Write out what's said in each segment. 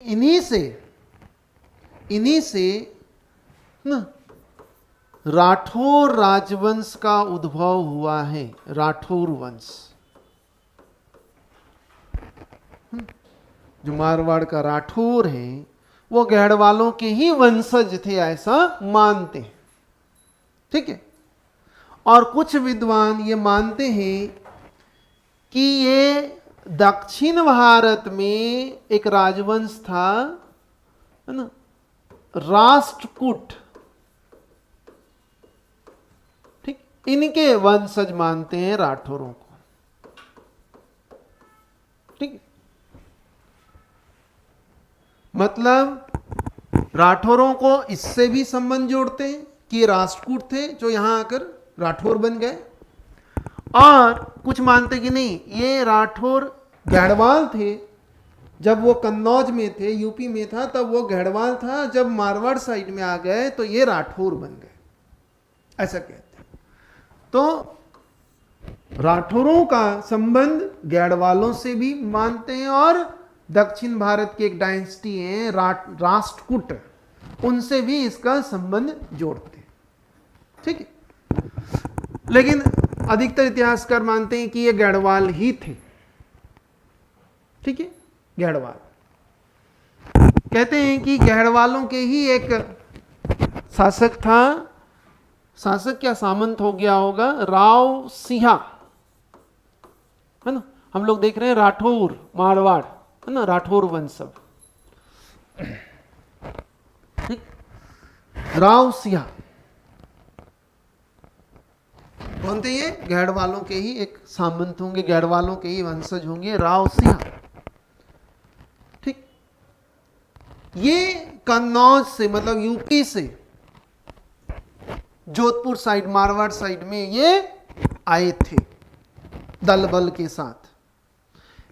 इन्हीं से ना राठौर राजवंश का उद्भव हुआ है, राठौर वंश। जो मारवाड़ का राठौर है वो गढ़वालों के ही वंशज थे, ऐसा मानते हैं। ठीक है। और कुछ विद्वान ये मानते हैं कि ये दक्षिण भारत में एक राजवंश था, है ना, राष्ट्रकूट। ठीक, इनके वंशज मानते हैं राठौरों को। ठीक, मतलब राठौरों को इससे भी संबंध जोड़ते हैं कि राष्ट्रकूट थे जो यहां आकर राठौर बन गए, और कुछ मानते कि नहीं, ये राठौर गढ़वाल थे। जब वो कन्नौज में थे, यूपी में था, तब वो गढ़वाल था। जब मारवाड़ साइड में आ गए तो ये राठौर बन गए, ऐसा कहते हैं। तो राठौरों का संबंध गढ़वालों से भी मानते हैं, और दक्षिण भारत की एक डायनेस्टी है राष्ट्रकूट, उनसे भी इसका संबंध जोड़ते हैं। ठीक है। लेकिन अधिकतर इतिहासकार मानते हैं कि ये गढ़वाल ही थे। ठीक है, गढ़वाल। कहते हैं कि गढ़वालों के ही एक शासक था, शासक क्या सामंत हो गया होगा, राव सिंहा, है ना। हम लोग देख रहे हैं राठौर मारवाड़, है ना, राठौर वंश सब। ठीक, राव सिंहा कौन थे? ये गढ़वालों के ही एक सामंत होंगे, गढ़वालों के ही वंशज होंगे, राव सिंहा। ठीक, ये कन्नौज से, मतलब यूपी से, जोधपुर साइड, मारवाड़ साइड में ये आए थे दल बल के साथ।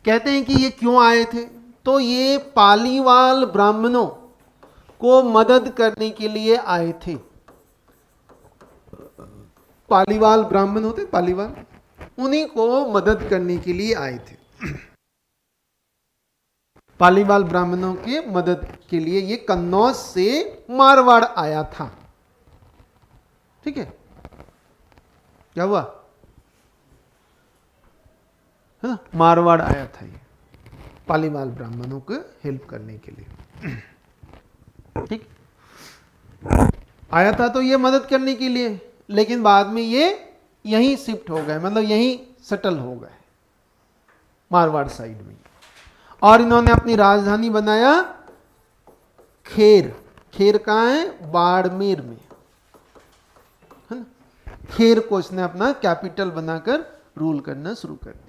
कहते हैं कि ये क्यों आए थे, तो ये पालीवाल ब्राह्मणों को मदद करने के लिए आए थे। पालीवाल ब्राह्मण होते, पालीवाल, उन्हीं को मदद करने के लिए आए थे। पालीवाल ब्राह्मणों के मदद के लिए ये कन्नौज से मारवाड़ आया था। ठीक है, क्या हुआ, है ना, मारवाड़ आया था ये पालीवाल ब्राह्मणों को हेल्प करने के लिए। ठीक, आया था तो ये मदद करने के लिए, लेकिन बाद में ये यहीं शिफ्ट हो गए, मतलब यहीं सेटल हो गए मारवाड़ साइड में, और इन्होंने अपनी राजधानी बनाया खेर। खेर कहाँ है? बाड़मेर में, है ना। खेर को इसने अपना कैपिटल बनाकर रूल करना शुरू कर दिया।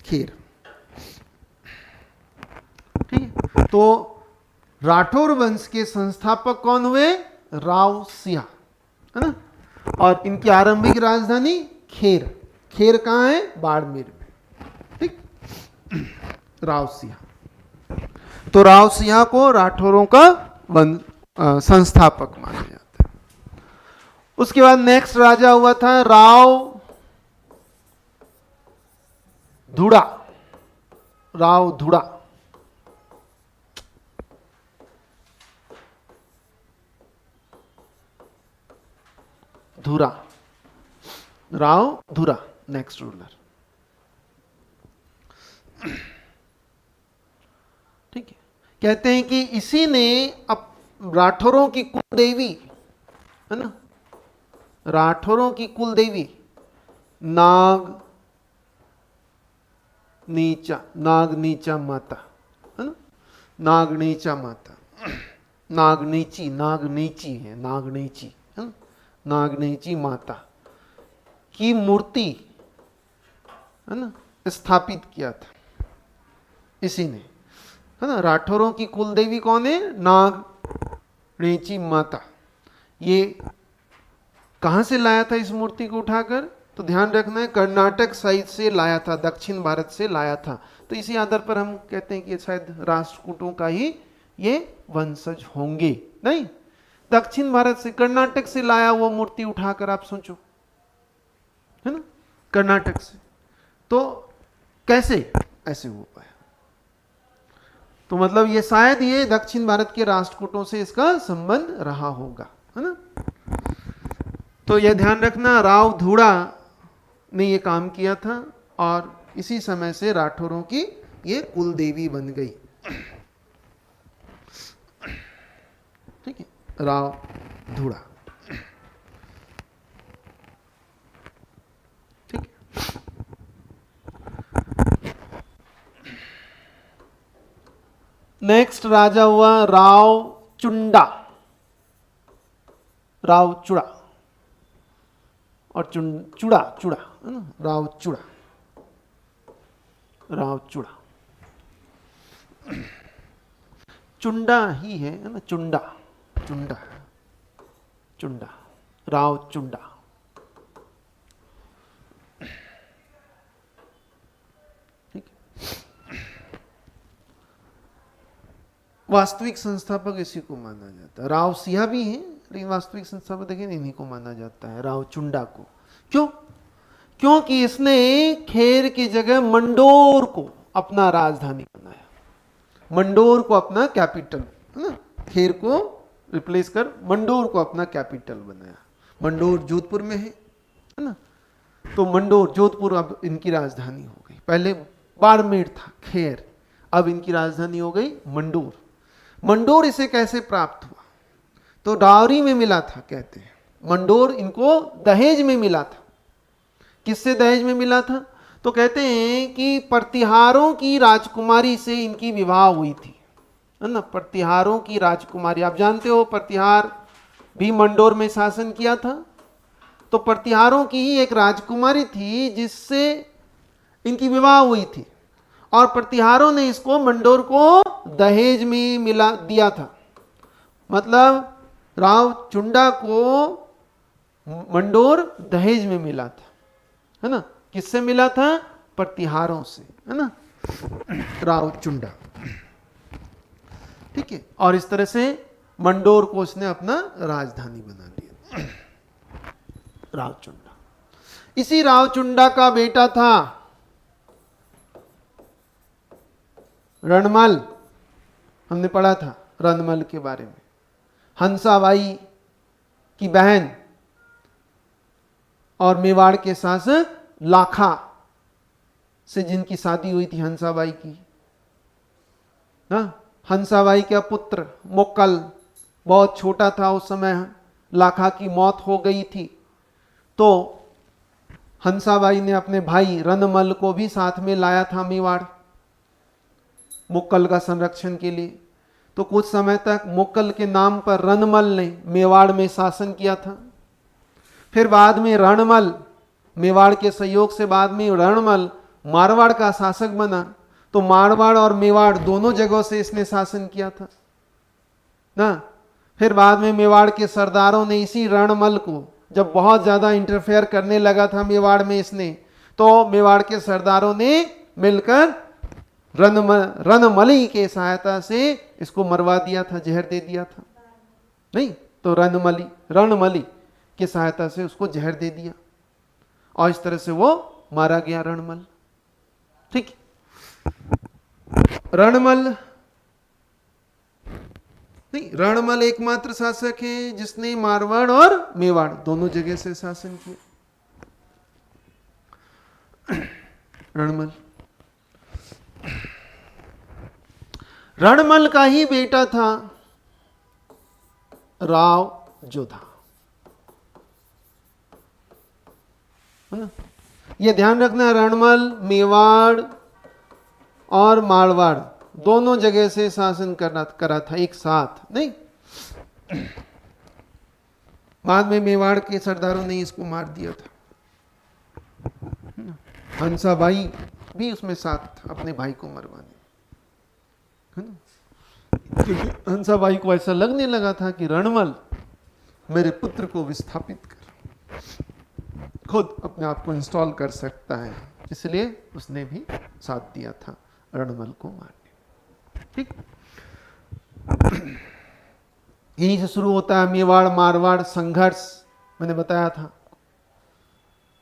खेर। ठीक है, तो राठौर वंश के संस्थापक कौन हुए? राव सिंहा, है ना। और इनकी आरंभिक राजधानी खेर। खेर कहाँ है? बाड़मेर में। ठीक, राव सिंहा। तो राव सिंहा को राठौरों का संस्थापक माना जाता है। उसके बाद नेक्स्ट राजा हुआ था राव धुड़ा। राव धुड़ा, धुरा, राव धुरा, नेक्स्ट रूलर। ठीक है, कहते हैं कि इसी ने अब राठौरों की कुल देवी, है ना, राठौरों की कुल देवी नागनीचा माता, है ना, नागनीचा माता, नागनीची है, नागनीची, है ना, नागनीची माता की मूर्ति, है ना, स्थापित किया था इसी ने, है ना। राठौरों की कुल देवी कौन है? नागनीची माता। ये कहां से लाया था इस मूर्ति को उठाकर? तो ध्यान रखना है, कर्नाटक साइड से लाया था, दक्षिण भारत से लाया था। तो इसी आधार पर हम कहते हैं कि शायद राष्ट्रकूटों का ही ये वंशज होंगे। नहीं, दक्षिण भारत से, कर्नाटक से लाया वो मूर्ति उठाकर, आप सोचो, है ना, कर्नाटक से। तो कैसे? ऐसे हो पाया। तो मतलब ये शायद ये दक्षिण भारत के राष्ट्रकूटों से इसका संबंध रहा होगा, है ना। तो यह ध्यान रखना, राव धूड़ा ने ये काम किया था और इसी समय से राठौरों की ये कुल देवी बन गई। ठीक है, राव धूड़ा। ठीक है, नेक्स्ट राजा हुआ राव चुंडा, राव चुड़ा और चुड़ा चुड़ा है ना, राव चुड़ा, राव चुड़ा। चुंडा ही है ना, चुंडा चुंडा चुंडा, राव चुंडा। ठीक है, वास्तविक संस्थापक इसी को माना जाता है। राव सिंह भी हैं, लेकिन वास्तविक संस्थापक देखें इन्हीं को माना जाता है, राव चुंडा को। क्यों? क्योंकि इसने खेर की जगह मंडोर को अपना राजधानी बनाया, मंडोर को अपना कैपिटल, है ना, खेर को रिप्लेस कर मंडोर को अपना कैपिटल बनाया। मंडोर जोधपुर में है ना, तो मंडोर जोधपुर अब इनकी राजधानी हो गई। पहले बाड़मेर था खेर, अब इनकी राजधानी हो गई मंडोर। मंडोर इसे कैसे प्राप्त हुआ? तो डावरी में मिला था कहते हैं। मंडोर इनको दहेज में मिला था। किससे दहेज में मिला था? तो कहते हैं कि प्रतिहारों की राजकुमारी से इनकी विवाह हुई थी, है ना। प्रतिहारों की राजकुमारी, आप जानते हो प्रतिहार भी मंडोर में शासन किया था। तो प्रतिहारों की ही एक राजकुमारी थी जिससे इनकी विवाह हुई थी, और प्रतिहारों ने इसको मंडोर को दहेज में मिला दिया था। मतलब राव चुंडा को मंडोर दहेज में मिला था, है ना। किससे मिला था? प्रतिहारों से, है ना, राव चुंडा। ठीक है, और इस तरह से मंडोर को उसने अपना राजधानी बना लिया, राव चुंडा। इसी राव चुंडा का बेटा था रणमल। हमने पढ़ा था रणमल के बारे में, हंसाबाई की बहन और मेवाड़ के शासक लाखा से जिनकी शादी हुई थी हंसाबाई की, ना। हंसाबाई का पुत्र मोक्कल बहुत छोटा था उस समय, लाखा की मौत हो गई थी। तो हंसाबाई ने अपने भाई रणमल को भी साथ में लाया था मेवाड़, मोक्कल का संरक्षण के लिए। तो कुछ समय तक मोक्कल के नाम पर रणमल ने मेवाड़ में शासन किया था। फिर बाद में रणमल, मेवाड़ के सहयोग से बाद में रणमल मारवाड़ का शासक बना। तो मारवाड़ और मेवाड़ दोनों जगहों से इसने शासन किया था ना। फिर बाद में मेवाड़ के सरदारों ने इसी रणमल को, जब बहुत ज्यादा इंटरफेयर करने लगा था मेवाड़ में इसने, तो मेवाड़ के सरदारों ने मिलकर रणमली के सहायता से इसको मरवा दिया था, जहर दे दिया था। नहीं तो रणमली की सहायता से उसको जहर दे दिया, और इस तरह से वो मारा गया रणमल। ठीक, रणमल एकमात्र शासक है जिसने मारवाड़ और मेवाड़ दोनों जगह से शासन किया। रणमल का ही बेटा था राव जोधा। ये ध्यान रखना, रणमल मेवाड़ और मारवाड़ दोनों जगह से शासन करा था एक साथ, नहीं। बाद में मेवाड़ के सरदारों ने इसको मार दिया था। हंसाबाई भी उसमें साथ था अपने भाई को मरवाने, है ना। क्योंकि हंसाबाई को ऐसा लगने लगा था कि रणमल मेरे पुत्र को विस्थापित कर खुद अपने आप को इंस्टॉल कर सकता है, इसलिए उसने भी साथ दिया था रणमल को मारने। ठीक, यहीं से शुरू होता है मेवाड़ मारवाड़ संघर्ष, मैंने बताया था,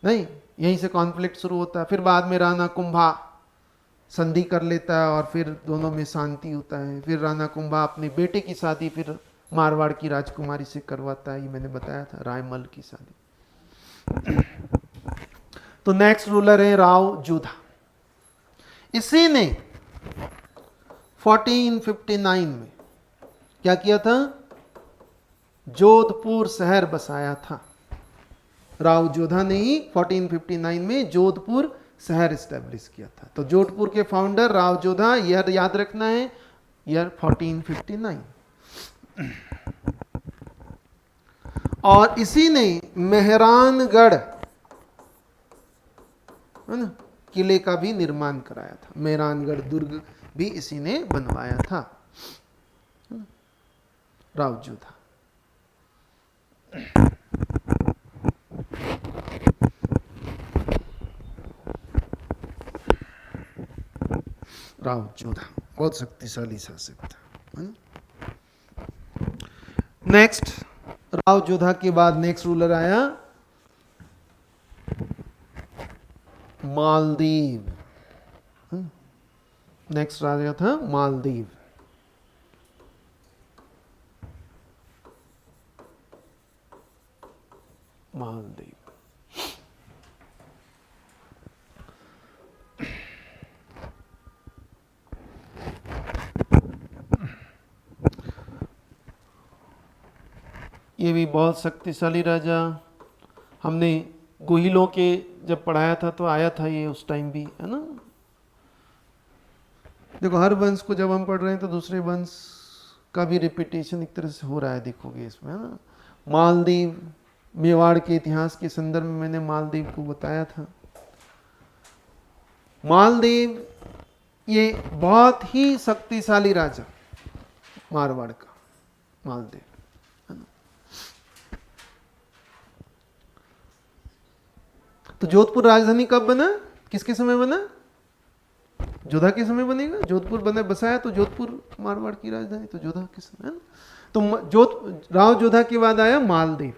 नहीं, यहीं से कॉन्फ्लिक्ट शुरू होता है। फिर बाद में राणा कुंभा संधि कर लेता है और फिर दोनों में शांति होता है। फिर राणा कुंभा अपने बेटे की शादी फिर मारवाड़ की राजकुमारी से करवाता है, ये मैंने बताया था, रायमल की शादी। तो नेक्स्ट रूलर है राव जोधा। इसी ने 1459 में क्या किया था, जोधपुर शहर बसाया था। राव जोधा ने ही 1459 में जोधपुर शहर स्टैब्लिश किया था। तो जोधपुर के फाउंडर राव जोधा, ईयर याद रखना है, ईयर 1459। और इसी ने मेहरानगढ़, है ना, किले का भी निर्माण कराया था। मेहरानगढ़ दुर्ग भी इसी ने बनवाया था, राव जोधा। राव जोधा बहुत शक्तिशाली शासक था। नेक्स्ट, राव जोधा के बाद नेक्स्ट रूलर आया मालदीव। नेक्स्ट राजा था मालदीव। मालदीव ये भी बहुत शक्तिशाली राजा। हमने गोहिलों के जब पढ़ाया था तो आया था ये उस टाइम भी, है ना। देखो हर वंश को जब हम पढ़ रहे हैं तो दूसरे वंश का भी रिपीटेशन एक तरह से हो रहा है, देखोगे इसमें, है ना। मालदीव, मेवाड़ के इतिहास के संदर्भ में मैंने मालदीव को बताया था। मालदीव ये बहुत ही शक्तिशाली राजा मारवाड़ का, मालदीव, है ना। तो जोधपुर राजधानी कब बना, किसके समय बना, जोधा के समय बनेगा। जोधपुर बना बसाया तो जोधपुर मारवाड़ की राजधानी, तो जोधा के समय, है ना। तो राव जोधा के बाद आया मालदीव।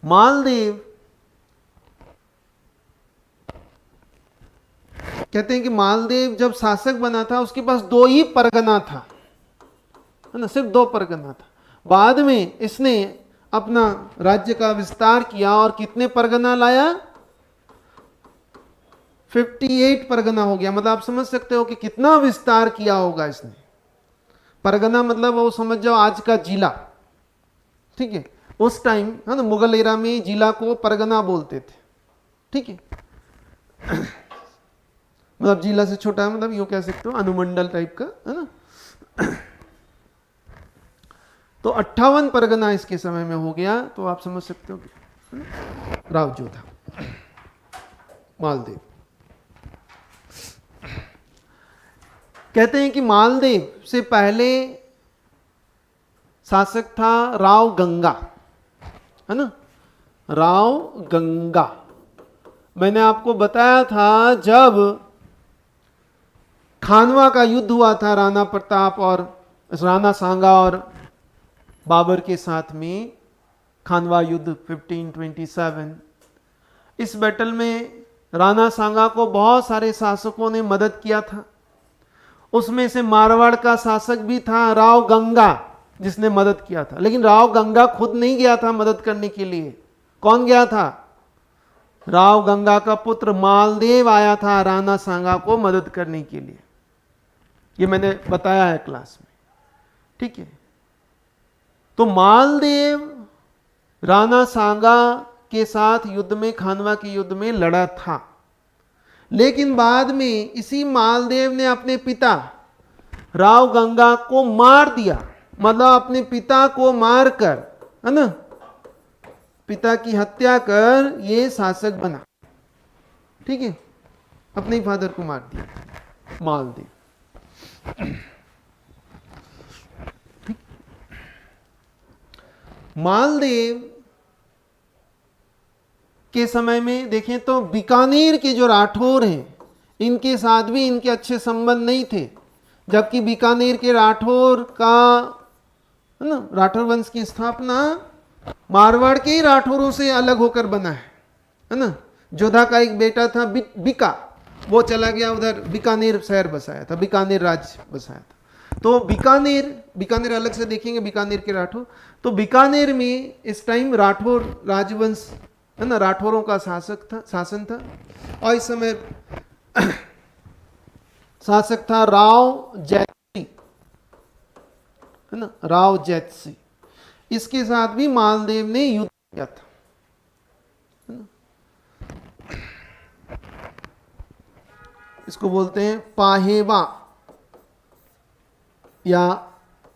मालदीव कहते हैं कि मालदीव जब शासक बना था उसके पास 2 ही परगना था, है ना, सिर्फ 2 परगना था। बाद में इसने अपना राज्य का विस्तार किया और कितने परगना लाया, 58 परगना हो गया। मतलब आप समझ सकते हो कि कितना विस्तार किया होगा इसने। परगना मतलब वो समझ जाओ आज का जिला, ठीक है। उस टाइम, है ना, मुगल एरा में जिला को परगना बोलते थे, ठीक है। मतलब जिला से छोटा, मतलब यूं कह सकते हो अनुमंडल टाइप का, है ना। तो 58 परगना इसके समय में हो गया। तो आप समझ सकते हो कि राव जोधा, मालदीव। कहते हैं कि मालदीव से पहले शासक था राव गंगा, है ना, राव गंगा। मैंने आपको बताया था जब खानवा का युद्ध हुआ था राणा प्रताप और राणा सांगा और बाबर के साथ में, खानवा युद्ध 1527। इस बैटल में राणा सांगा को बहुत सारे शासकों ने मदद किया था। उसमें से मारवाड़ का शासक भी था राव गंगा, जिसने मदद किया था। लेकिन राव गंगा खुद नहीं गया था मदद करने के लिए। कौन गया था, राव गंगा का पुत्र मालदेव आया था राणा सांगा को मदद करने के लिए। ये मैंने बताया है क्लास में, ठीक है। तो मालदेव राणा सांगा के साथ युद्ध में, खानवा के युद्ध में लड़ा था। लेकिन बाद में इसी मालदेव ने अपने पिता राव गंगा को मार दिया। मतलब अपने पिता को मारकर, है ना, पिता की हत्या कर ये शासक बना, ठीक है। अपने ही फादर को मार दिया मालदेव। मालदेव के समय में देखें तो बीकानेर के जो राठौर हैं, इनके साथ भी इनके अच्छे संबंध नहीं थे। जबकि बीकानेर के राठौर का, है ना, राठौर वंश की स्थापना मारवाड़ के ही राठौरों से अलग होकर बना है ना। जोधा का एक बेटा था बीका, वो चला गया उधर, बीकानेर शहर बसाया था, बीकानेर राज्य बसाया था। तो बीकानेर अलग से देखेंगे, बीकानेर के राठौर। तो बीकानेर में इस टाइम राठौर राजवंश है ना, राठौरों का शासन था। और इस समय शासक था राव जैतसी, है ना, राव जैतसी। इसके साथ भी मालदेव ने युद्ध किया था, है ना। इसको बोलते हैं पाहेवा या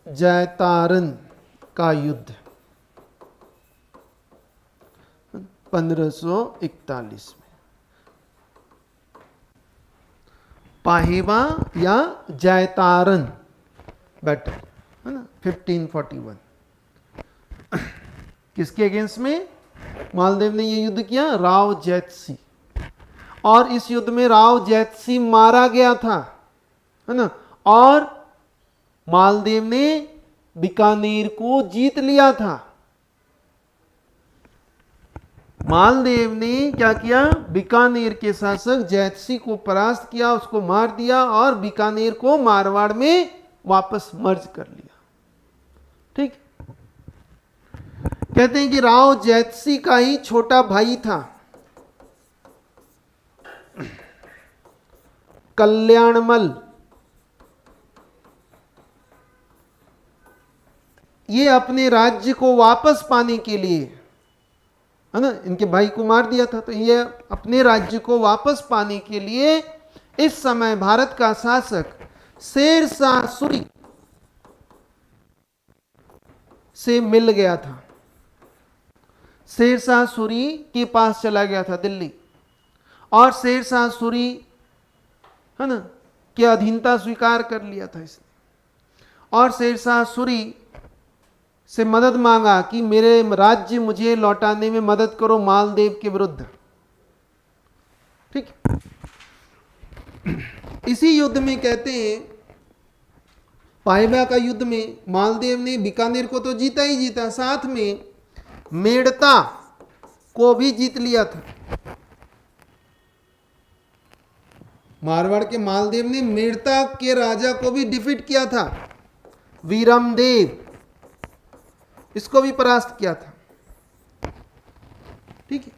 जैतारन का युद्ध, 1541 में। पाहेवा या जैतारन बैटल, है ना, 1541। किसके अगेंस्ट में मालदेव ने यह युद्ध किया? राव जैतसी। और इस युद्ध में राव जैतसी मारा गया था, है ना, और मालदेव ने बीकानेर को जीत लिया था। मालदेव ने क्या किया? बीकानेर के शासक जैतसी को परास्त किया, उसको मार दिया और बीकानेर को मारवाड़ में वापस मर्ज कर लिया। ठीक, कहते हैं कि राव जैतसी का ही छोटा भाई था कल्याणमल। ये अपने राज्य को वापस पाने के लिए, है ना, इनके भाई को मार दिया था, तो ये अपने राज्य को वापस पाने के लिए इस समय भारत का शासक शेरशाह सूरी से मिल गया था। शेरशाह सूरी के पास चला गया था दिल्ली, और शेरशाह सूरी, है ना, की अधीनता स्वीकार कर लिया था इसने। और शेरशाह सूरी से मदद मांगा कि मेरे राज्य मुझे लौटाने में मदद करो मालदेव के विरुद्ध। ठीक, इसी युद्ध में कहते हैं, पाइबा का युद्ध में मालदेव ने बीकानेर को तो जीता ही जीता, साथ में मेड़ता को भी जीत लिया था। मारवाड़ के मालदेव ने मेड़ता के राजा को भी डिफीट किया था, वीरमदेव, इसको भी परास्त किया था। ठीक है,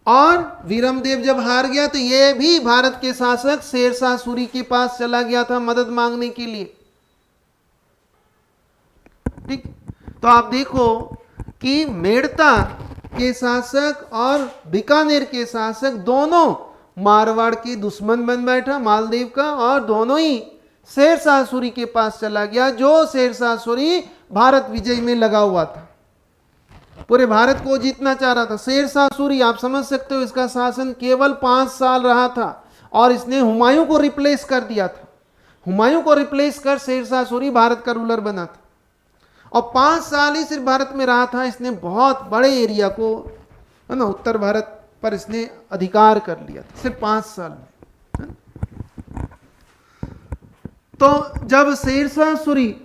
और वीरमदेव जब हार गया तो यह भी भारत के शासक शेरशाह सूरी के पास चला गया था मदद मांगने के लिए। ठीक, तो आप देखो कि मेड़ता के शासक और बीकानेर के शासक दोनों मारवाड़ के दुश्मन बन बैठा मालदेव का, और दोनों ही शेरशाह सूरी के पास चला गया, जो शेरशाह सूरी भारत विजय में लगा हुआ था, पूरे भारत को जीतना चाह रहा था। शेरशाह सूरी, आप समझ सकते हो, इसका शासन केवल 5 साल रहा था और इसने हुमायूं को रिप्लेस कर दिया था। हुमायूं को रिप्लेस कर शेरशाह सूरी भारत का रूलर बना था, और 5 साल ही सिर्फ भारत में रहा था। इसने बहुत बड़े एरिया को, है ना, उत्तर भारत पर इसने अधिकार कर लिया था सिर्फ 5 साल में। तो जब शेरशाह सूरी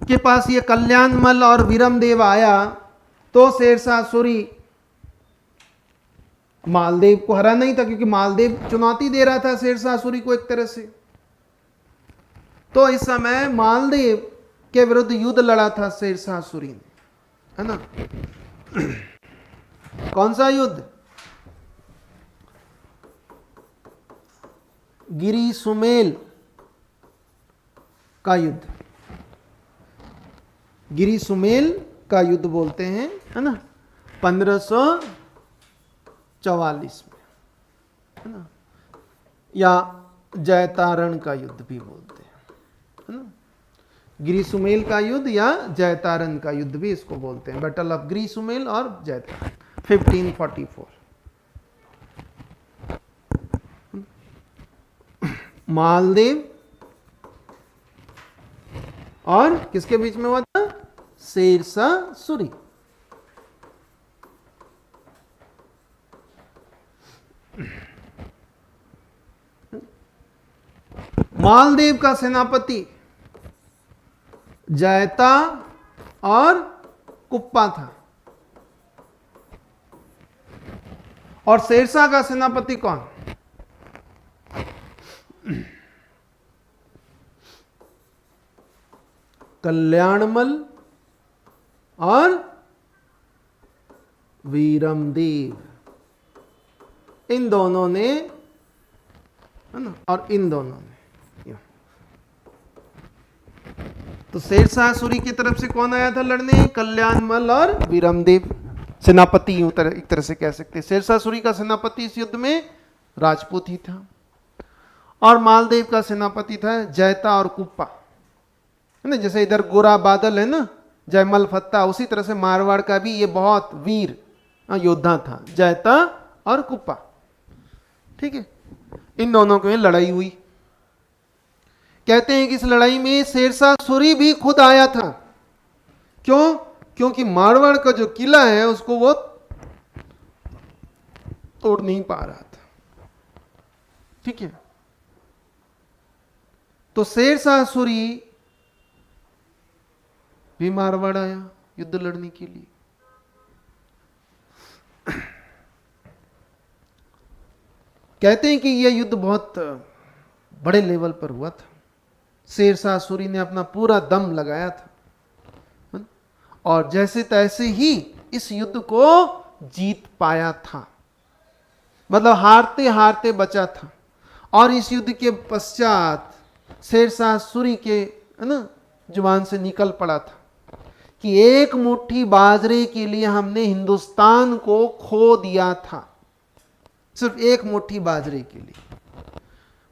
के पास ये कल्याणमल और वीरमदेव आया, तो शेरशाह सूरी मालदेव को हरा नहीं था, क्योंकि मालदेव चुनौती दे रहा था शेरशाह सूरी को एक तरह से। तो इस समय मालदेव के विरुद्ध युद्ध लड़ा था शेरशाह सूरी ने, है ना। कौन सा युद्ध? गिरी सुमेल का युद्ध, गिरी सुमेल का युद्ध बोलते हैं, है ना, 1544 में, है ना, या जैतारण का युद्ध भी बोलते हैं, है ना। गिरी सुमेल का युद्ध या जैतारण का युद्ध भी इसको बोलते हैं, बैटल ऑफ गिरी सुमेल और जैतारण, 1544। मालदेव और किसके बीच में हुआ था? शेरशाह सूरी। मालदेव का सेनापति जैता और कुप्पा था, और शेरशाह का सेनापति कौन? कल्याणमल और वीरमदेव, इन दोनों ने, है ना, और इन दोनों ने। तो शेरशाह सूरी की तरफ से कौन आया था लड़ने? कल्याणमल और वीरमदेव, सेनापति एक तरह से कह सकते हैं। शेरशाह सूरी का सेनापति इस युद्ध में राजपूत ही था, और मालदेव का सेनापति था जैता और कुप्पा, है ना। जैसे इधर गोरा बादल है ना, जयमल फत्ता, उसी तरह से मारवाड़ का भी ये बहुत वीर योद्धा था, जैता और कुप्पा। ठीक है, इन दोनों की लड़ाई हुई। कहते हैं कि इस लड़ाई में शेरशाह सूरी भी खुद आया था। क्यों? क्योंकि मारवाड़ का जो किला है उसको वो तोड़ नहीं पा रहा था। ठीक है, तो शेरशाह सूरी भी मारवाड़ आया युद्ध लड़ने के लिए। कहते हैं कि यह युद्ध बहुत बड़े लेवल पर हुआ था। शेरशाह सूरी ने अपना पूरा दम लगाया था, और जैसे तैसे ही इस युद्ध को जीत पाया था, मतलब हारते हारते बचा था। और इस युद्ध के पश्चात शेरशाह सूरी के, है ना, जुबान से निकल पड़ा था कि एक मुट्ठी बाजरे के लिए हमने हिंदुस्तान को खो दिया था, सिर्फ एक मुट्ठी बाजरे के लिए।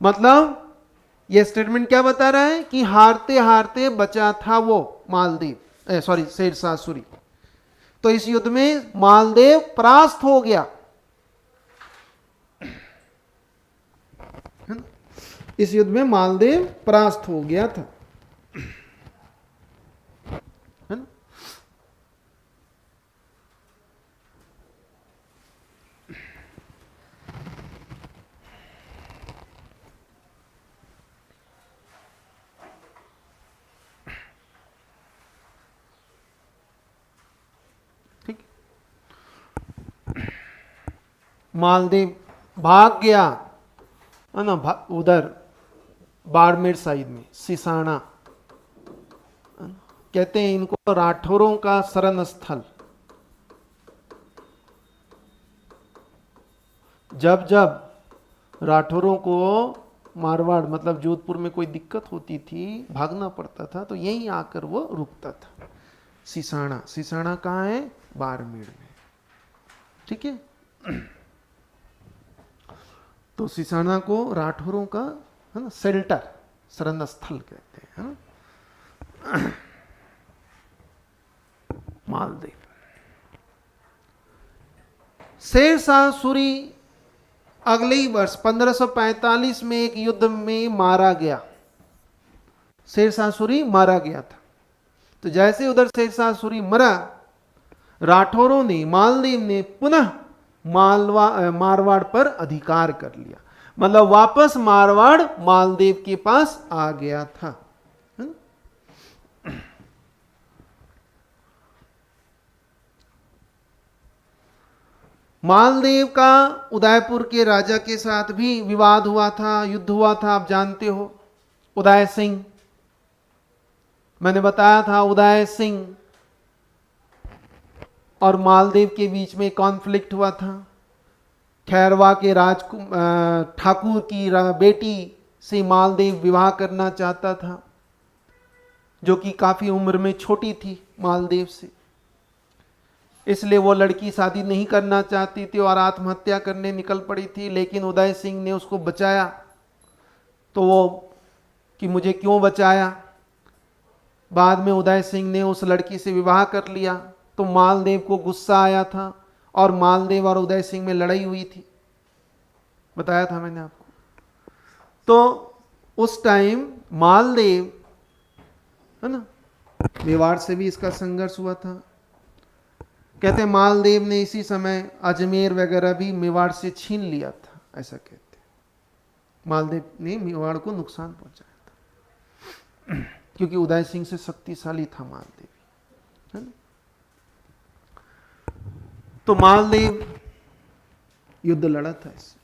मतलब यह स्टेटमेंट क्या बता रहा है कि हारते हारते बचा था वो मालदेव, सॉरी, शेरशाह सूरी। तो इस युद्ध में मालदेव परास्त हो गया। इस युद्ध में मालदेव परास्त हो गया था। मालदेव भाग गया, है ना, उधर बाड़मेर साइड में, सिसाना। कहते हैं इनको राठौरों का शरण स्थल। जब जब राठौरों को मारवाड़ मतलब जोधपुर में कोई दिक्कत होती थी, भागना पड़ता था, तो यहीं आकर वो रुकता था। सिसाना, सिसाना कहाँ है? बाड़मेर में। ठीक है, तो सिसाना को राठौरों का, है ना, शेल्टर, शरण स्थल कहते हैं, है ना। मालदेव, शेरशाह सूरी अगले ही वर्ष 1545 में एक युद्ध में मारा गया। शेरशाह सूरी मारा गया था। तो जैसे उधर शेरशाह सूरी मरा, राठौरों ने, मालदेव ने पुनः मारवाड़ पर अधिकार कर लिया। मतलब वापस मारवाड़ मालदेव के पास आ गया था। मालदेव का उदयपुर के राजा के साथ भी विवाद हुआ था, युद्ध हुआ था, आप जानते हो। उदय सिंह, मैंने बताया था, उदय सिंह और मालदेव के बीच में कॉन्फ्लिक्ट हुआ था। खैरवा के ठाकुर की बेटी से मालदेव विवाह करना चाहता था, जो कि काफी उम्र में छोटी थी मालदेव से। इसलिए वो लड़की शादी नहीं करना चाहती थी और आत्महत्या करने निकल पड़ी थी। लेकिन उदय सिंह ने उसको बचाया। तो वो कि मुझे क्यों बचाया, बाद में उदय सिंह ने उस लड़की से विवाह कर लिया। तो मालदेव को गुस्सा आया था और मालदेव और उदय सिंह में लड़ाई हुई थी, बताया था मैंने आपको। तो उस टाइम मालदेव, है ना, मेवाड़ से भी इसका संघर्ष हुआ था। कहते हैं मालदेव ने इसी समय अजमेर वगैरह भी मेवाड़ से छीन लिया था, ऐसा कहते हैं। मालदेव ने मेवाड़ को नुकसान पहुंचाया था, क्योंकि उदय सिंह से शक्तिशाली था मालदेव, है ना। तो मालदेव युद्ध लड़ा था इससे।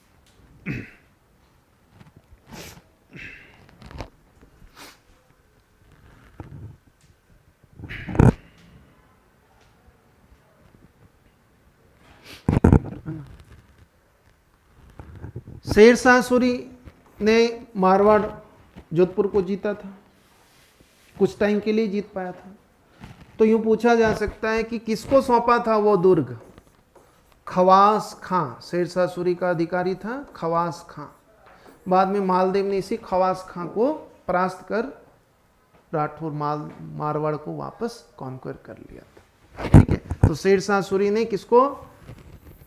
शेरशाह सूरी ने मारवाड़ जोधपुर को जीता था, कुछ टाइम के लिए जीत पाया था। तो यूं पूछा जा सकता है कि किसको सौंपा था वो दुर्ग? खवास खां, शेरशाह सूरी का अधिकारी था खवास खां। बाद में मालदेव ने इसी खवास खां को परास्त कर राठौर मारवाड़ को वापस कॉन्कर कर लिया था। ठीक है, तो शेरशाह सूरी ने किसको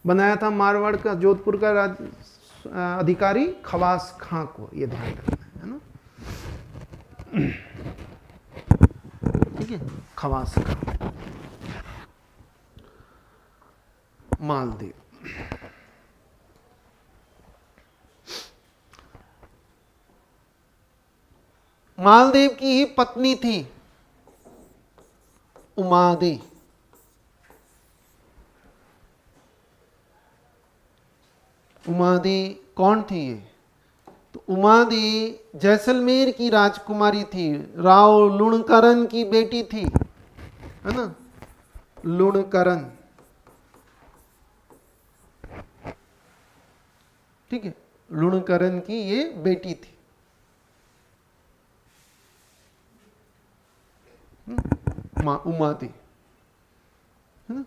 बनाया था मारवाड़ का, जोधपुर का अधिकारी? खवास खां को, ये ध्यान रखना है ना। ठीक है, खवास खां, मालदेव। मालदेव की ही पत्नी थी उमादे। उमादे कौन थी ये? तो उमादे जैसलमेर की राजकुमारी थी, राव लुणकरण की बेटी थी, है ना, लुणकरण। ठीक है, लुणकरण की ये बेटी थी। उमादे, है ना।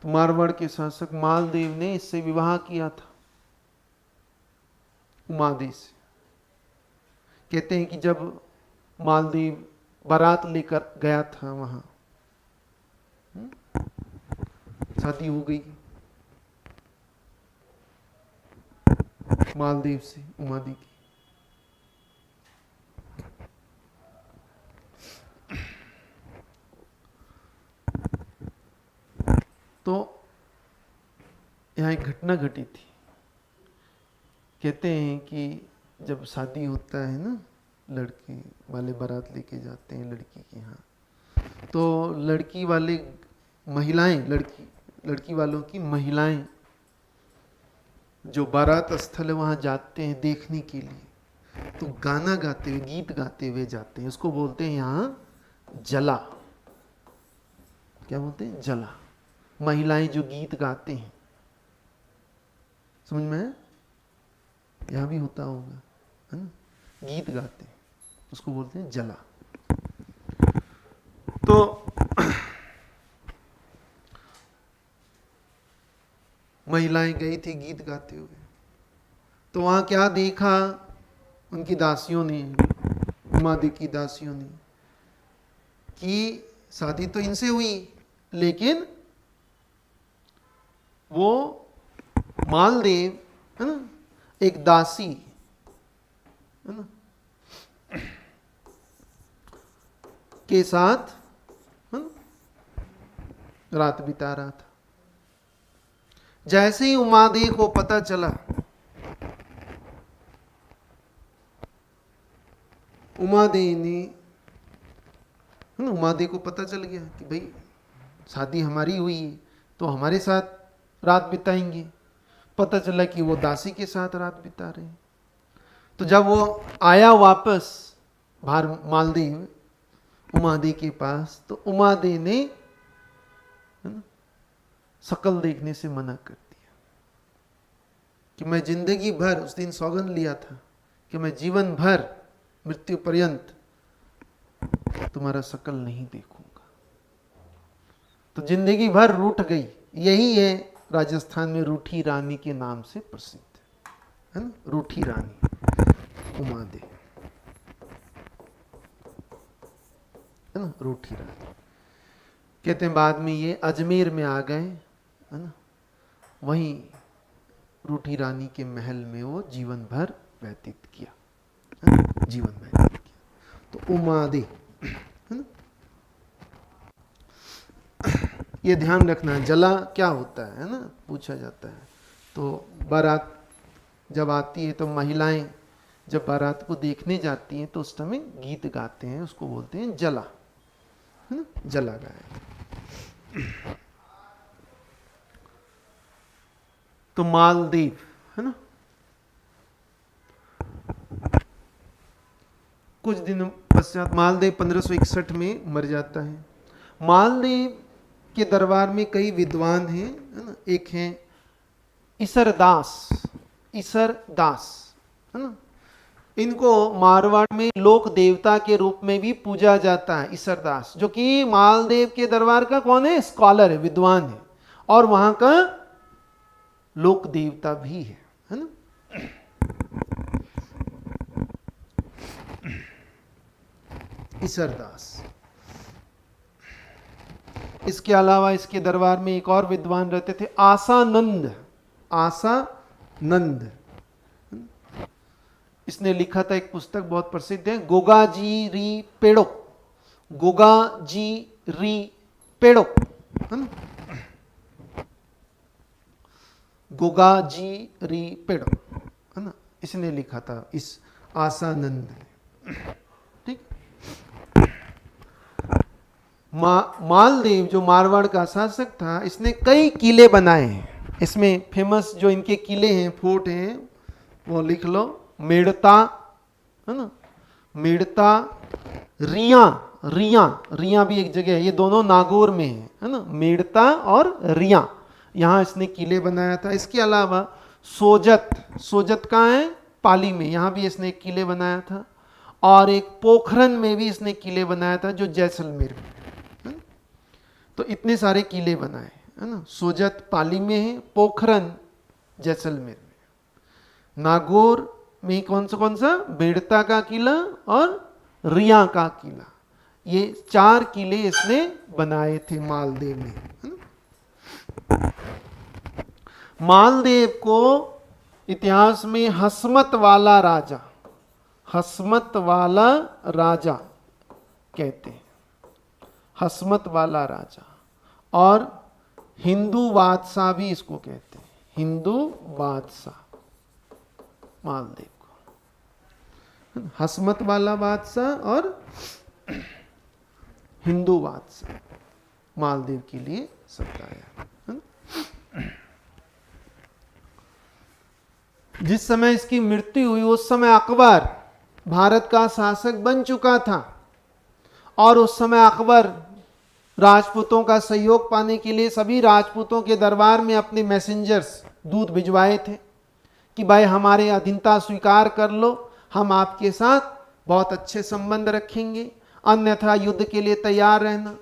तो मारवाड़ के शासक मालदेव ने इससे विवाह किया था, उमादे से। कहते हैं कि जब मालदेव बारात लेकर गया था वहां, शादी हो गई मालदेव से उमादे की। तो यहाँ एक घटना घटी थी। कहते हैं कि जब शादी होता है ना, लड़के वाले बारात लेके जाते हैं लड़की के यहाँ, तो लड़की वाले महिलाएं, लड़की वालों की महिलाएं जो बारात स्थल है वहाँ जाते हैं देखने के लिए, तो गाना गाते हुए, गीत गाते हुए जाते हैं। उसको बोलते हैं यहाँ जला। क्या बोलते हैं? जला। महिलाएं जो गीत गाते हैं, समझ में है? यहाँ भी होता होगा, है ना, गीत गाते हैं, उसको बोलते हैं जला। तो महिलाएं गई थी गीत गाते हुए, तो वहां क्या देखा उनकी दासियों ने, उमादे की दासियों ने, कि शादी तो इनसे हुई, लेकिन वो मालदेव, है ना, एक दासी, है ना, के साथ, है ना, रात बिता रहा था। जैसे ही उमादे को पता चला, उमादे को पता चल गया कि भाई शादी हमारी हुई है तो हमारे साथ रात बिताएंगे। पता चला कि वो दासी के साथ रात बिता रहे हैं। तो जब वो आया वापस मालदेव उमादे के पास, तो उमादे ने, है ना, शकल देखने से मना कर दिया कि मैं जिंदगी भर, उस दिन सौगंध लिया था कि मैं जीवन भर, मृत्यु पर्यंत तुम्हारा शकल नहीं देखूंगा। तो जिंदगी भर रूठ गई। यही है राजस्थान में रूठी रानी के नाम से प्रसिद्ध, है ना, रूठी रानी उमादे, है ना, रूठी रानी। कहते हैं बाद में ये अजमेर में आ गए, है ना, वहीं रूठी रानी के महल में वो जीवन भर व्यतीत किया, है ना, जीवन व्यतीत किया। तो उमादे, है ना, ये ध्यान रखना है। जला क्या होता है ना, पूछा जाता है। तो बारात जब आती है तो महिलाएं जब बारात को देखने जाती हैं तो उस समय गीत गाते हैं, उसको बोलते हैं जला, है ना, जला गाया। तो मालदेव है ना, कुछ दिन पश्चात मालदेव 1561 में मर जाता है। मालदेव के दरबार में कई विद्वान हैं, है ना, एक हैं ईसरदास, ईसरदास है ना, इनको मारवाड़ में लोक देवता के रूप में भी पूजा जाता है। ईसरदास जो कि मालदेव के दरबार का कौन है, स्कॉलर है, विद्वान है, और वहां का लोक देवता भी है ना। ईसरदास। इसके अलावा इसके दरबार में एक और विद्वान रहते थे, आसानंद, आसानंद। इसने लिखा था एक पुस्तक बहुत प्रसिद्ध है, गोगा जी री पेड़ो, गोगा जी री पेड़ो है ना, गोगा जी री पेड़ो है ना, इसने लिखा था इस आसानंद ने। ठीक। मालदेव जो मारवाड़ का शासक था, इसने कई किले बनाए हैं। इसमें फेमस जो इनके किले हैं, फोर्ट हैं, वो लिख लो, मेड़ता है ना, मेड़ता, रिया, रिया, रिया भी एक जगह है, ये दोनों नागौर में है ना, मेड़ता और रिया, यहाँ इसने किले बनाया था। इसके अलावा सोजत, सोजत कहाँ है, पाली में, यहाँ भी इसने एक किले बनाया था, और एक पोखरन में भी इसने किले बनाया था जो जैसलमेर में है। तो इतने सारे किले बनाए है ना, सोजत पाली में है, पोखरन जैसलमेर में, नागौर में कौन सा, बेड़ता का किला और रिया का किला, ये 4 किले इसने बनाए थे मालदेव ने है ना? मालदेव को इतिहास में हसमत वाला राजा, हसमत वाला राजा कहते हैं, हसमत वाला राजा, और हिंदू बादशाह भी इसको कहते हैं, हिंदू बादशाह मालदेव को, हसमत वाला बादशाह और हिंदू बादशाह मालदेव के लिए शब्द आया। जिस समय इसकी मृत्यु हुई उस समय अकबर भारत का शासक बन चुका था, और उस समय अकबर राजपूतों का सहयोग पाने के लिए सभी राजपूतों के दरबार में अपने मैसेंजर्स दूत भिजवाए थे कि भाई हमारे अधीनता स्वीकार कर लो, हम आपके साथ बहुत अच्छे संबंध रखेंगे, अन्यथा युद्ध के लिए तैयार रहना।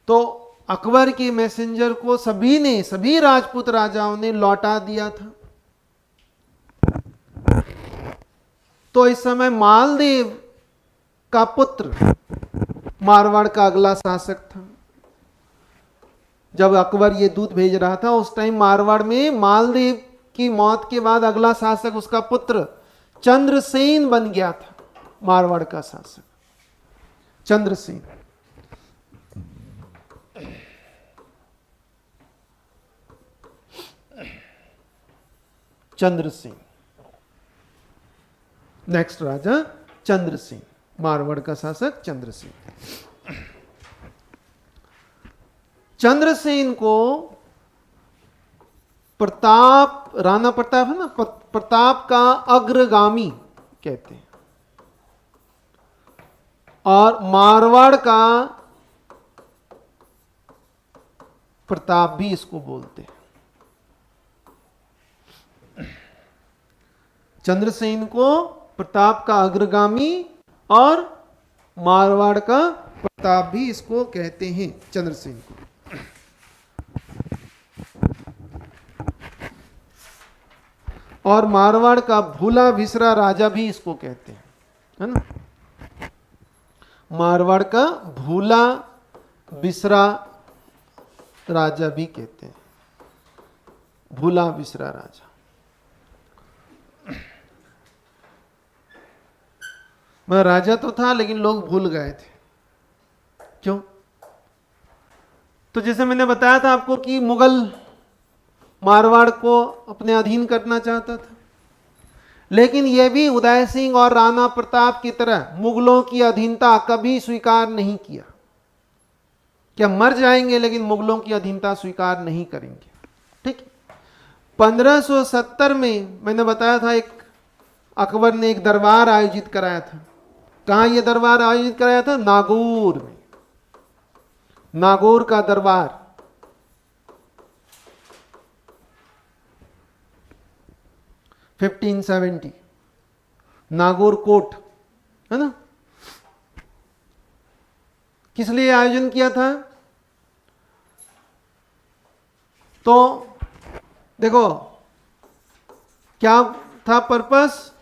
तो अकबर के मैसेंजर को सभी राजपूत राजाओं ने लौटा दिया था। तो इस समय मालदेव का पुत्र मारवाड़ का अगला शासक था। जब अकबर ये दूत भेज रहा था उस टाइम मारवाड़ में मालदेव की मौत के बाद अगला शासक उसका पुत्र चंद्रसेन बन गया था, मारवाड़ का शासक चंद्रसेन। चंद्रसेन नेक्स्ट राजा चंद्रसेन, मारवाड़ का शासक चंद्रसेन। चंद्रसेन को प्रताप, राणा प्रताप है ना, प्रताप का अग्रगामी कहते हैं, और मारवाड़ का प्रताप भी इसको बोलते हैं। चंद्रसेन को प्रताप का अग्रगामी और मारवाड़ का प्रताप भी इसको कहते हैं, चंद्रसेन को। और मारवाड़ का भूला विसरा राजा भी इसको कहते हैं, है ना, मारवाड़ का भूला विसरा राजा भी कहते हैं, भूला विसरा राजा। वह राजा तो था लेकिन लोग भूल गए थे, क्यों? तो जैसे मैंने बताया था आपको कि मुगल मारवाड़ को अपने अधीन करना चाहता था, लेकिन यह भी उदय सिंह और राणा प्रताप की तरह मुगलों की अधीनता कभी स्वीकार नहीं किया। कि हम मर जाएंगे लेकिन मुगलों की अधीनता स्वीकार नहीं करेंगे। ठीक। 1570 में मैंने बताया था एक अकबर ने एक दरबार आयोजित कराया था। कहाँ ये दरबार आयोजित कराया था? नागौर में। नागौर का दरबार। (1570) नागौर कोर्ट है ना। किस लिए आयोजन किया था? तो देखो क्या था पर्पस।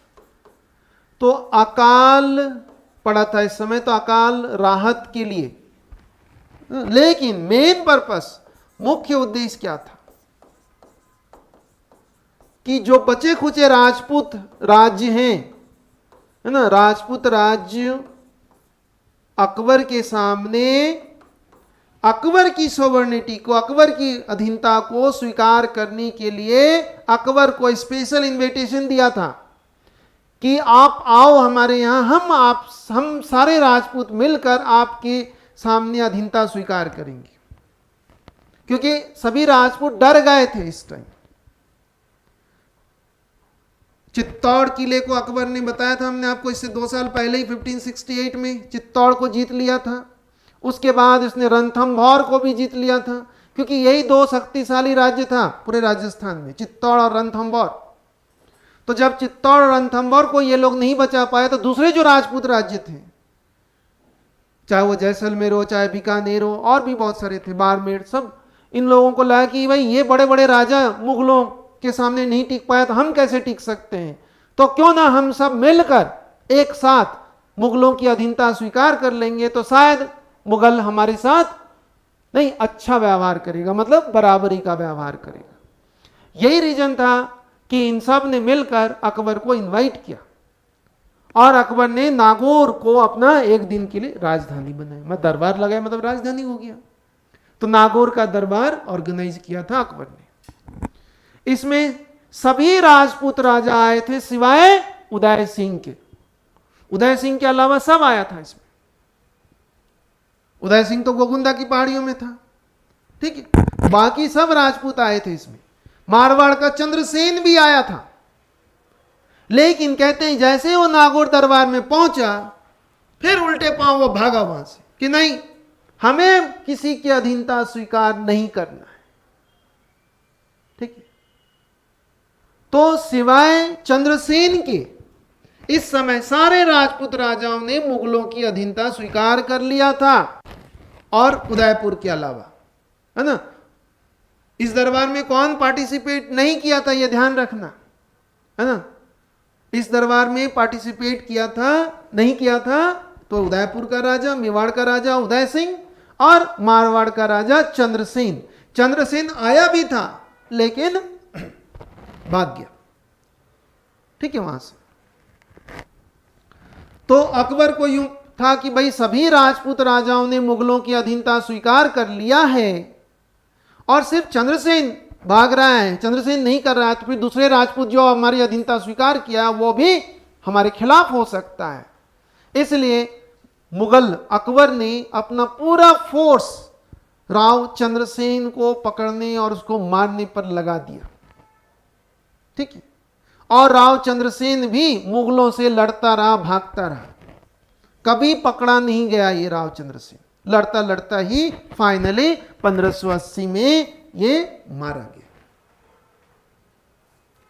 तो अकाल पड़ा था इस समय, तो अकाल राहत के लिए। लेकिन मेन पर्पस, मुख्य उद्देश्य क्या था कि जो बचे खुचे राजपूत राज्य हैं, है ना, राजपूत राज्य अकबर के सामने अकबर की सोवर्निटी को, अकबर की अधीनता को स्वीकार करने के लिए अकबर को स्पेशल इनविटेशन दिया था कि आप आओ हमारे यहां, हम सारे राजपूत मिलकर आपके सामने अधीनता स्वीकार करेंगे। क्योंकि सभी राजपूत डर गए थे इस टाइम। चित्तौड़ किले को अकबर ने बताया था हमने आपको, इससे 2 साल पहले ही 1568 में चित्तौड़ को जीत लिया था। उसके बाद इसने रणथंभौर को भी जीत लिया था, क्योंकि यही 2 शक्तिशाली राज्य था पूरे राजस्थान में, चित्तौड़ और रणथंभौर। तो जब चित्तौड़ और रणथंभौर को ये लोग नहीं बचा पाए तो दूसरे जो राजपूत राज्य थे, चाहे वो जैसलमेर हो, चाहे बीकानेर हो, और भी बहुत सारे थे, बाड़मेर, सब इन लोगों को लगा कि भाई ये बड़े बड़े राजा मुगलों के सामने नहीं टिक पाया तो हम कैसे टिक सकते हैं, तो क्यों ना हम सब मिलकर एक साथ मुगलों की अधीनता स्वीकार कर लेंगे, तो शायद मुगल हमारे साथ नहीं अच्छा व्यवहार करेगा, मतलब बराबरी का व्यवहार करेगा। यही रीजन था कि इन सब ने मिलकर अकबर को इनवाइट किया और अकबर ने नागौर को अपना एक दिन के लिए राजधानी बनाया। मतलब दरबार लगाया, मतलब राजधानी हो गया। तो नागौर का दरबार ऑर्गेनाइज किया था अकबर ने। इसमें सभी राजपूत राजा आए थे सिवाय उदय सिंह के। उदय सिंह के अलावा सब आया था इसमें। उदय सिंह तो गोगुंदा की पहाड़ियों में था, ठीक है, बाकी सब राजपूत आए थे इसमें। मारवाड़ का चंद्रसेन भी आया था, लेकिन कहते हैं जैसे वो नागौर दरबार में पहुंचा, फिर उल्टे पांव वो भागा वहां से कि नहीं, हमें किसी की अधीनता स्वीकार नहीं करना है। ठीक है। तो सिवाय चंद्रसेन के इस समय सारे राजपूत राजाओं ने मुगलों की अधीनता स्वीकार कर लिया था, और उदयपुर के अलावा, है ना। इस दरबार में कौन पार्टिसिपेट नहीं किया था, यह ध्यान रखना, है ना। इस दरबार में पार्टिसिपेट किया था, नहीं किया था, तो उदयपुर का राजा, मेवाड़ का राजा उदय सिंह और मारवाड़ का राजा चंद्रसेन। चंद्रसेन आया भी था लेकिन भाग गया, ठीक है, वहां से। तो अकबर को यूं था कि भाई सभी राजपूत राजाओं ने मुगलों की अधीनता स्वीकार कर लिया है और सिर्फ चंद्रसेन भाग रहा है, चंद्रसेन नहीं कर रहा है, तो फिर दूसरे राजपूत जो हमारी अधीनता स्वीकार किया वो भी हमारे खिलाफ हो सकता है। इसलिए मुगल अकबर ने अपना पूरा फोर्स राव चंद्रसेन को पकड़ने और उसको मारने पर लगा दिया, ठीक है। और राव चंद्रसेन भी मुगलों से लड़ता रहा, भागता रहा, कभी पकड़ा नहीं गया ये राव चंद्रसेन। लड़ता लड़ता ही फाइनली 1580 में ये मारा गया,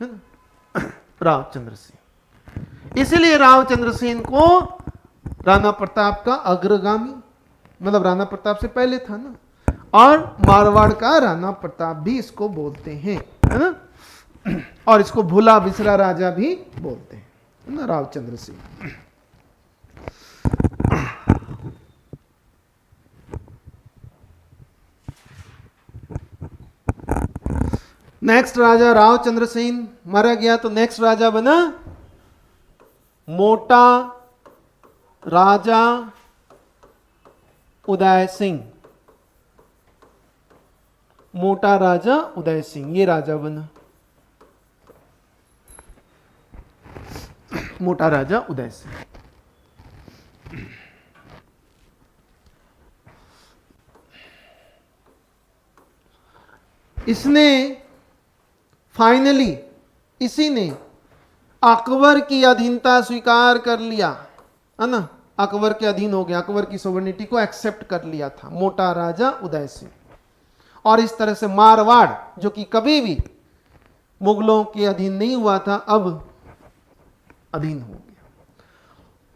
है ना, राव चंद्रसेन। इसलिए राव चंद्रसेन को राणा प्रताप का अग्रगामी, मतलब राणा प्रताप से पहले था ना, और मारवाड़ का राणा प्रताप भी इसको बोलते हैं, है ना, और इसको भूला बिसरा राजा भी बोलते हैं, है ना, राव चंद्रसेन। नेक्स्ट राजा राव चंद्रसेन मारा गया, तो नेक्स्ट राजा बना मोटा राजा उदय सिंह। मोटा राजा उदय सिंह, ये राजा बना मोटा राजा उदय सिंह। इसने फाइनली, इसी ने अकबर की अधीनता स्वीकार कर लिया, है ना, अकबर के अधीन हो गया, अकबर की सोवर्निटी को एक्सेप्ट कर लिया था मोटा राजा उदय सिंह। और इस तरह से मारवाड़ जो कि कभी भी मुगलों के अधीन नहीं हुआ था, अब अधीन हो गया।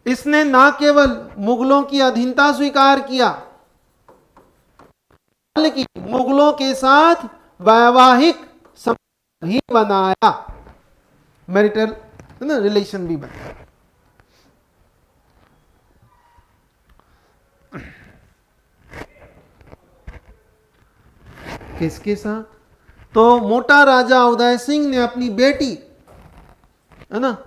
इसने ना केवल मुगलों की अधीनता स्वीकार किया, बल्कि मुगलों के साथ वैवाहिक संबंध भी बनाया, मैरिटल रिलेशन भी बनाया। किसके साथ? तो मोटा राजा उदय सिंह ने अपनी बेटी, है ना,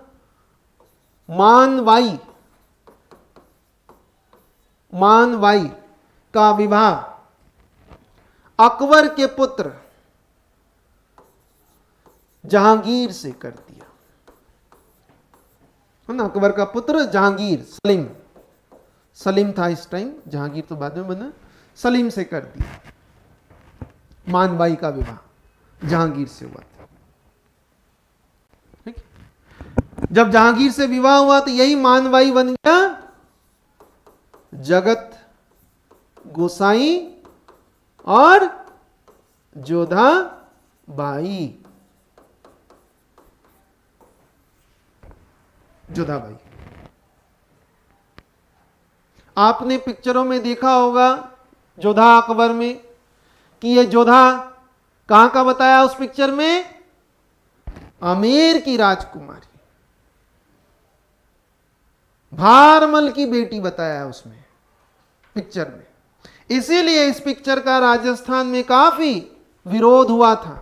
मानवाई का विवाह अकबर के पुत्र जहांगीर से कर दिया, है ना। अकबर का पुत्र जहांगीर, सलीम था इस टाइम, जहांगीर तो बाद में बना, सलीम से कर दिया। मानवाई का विवाह जहांगीर से हुआ था। ठीक? जब जहांगीर से विवाह हुआ तो यही मानवाई बन गया जगत गोसाई और जोधाबाई। आपने पिक्चरों में देखा होगा जोधा अकबर में कि ये जोधा कहां का बताया उस पिक्चर में? आमेर की राजकुमारी, भारमल की बेटी बताया है उसमें पिक्चर में। इसीलिए इस पिक्चर का राजस्थान में काफी विरोध हुआ था।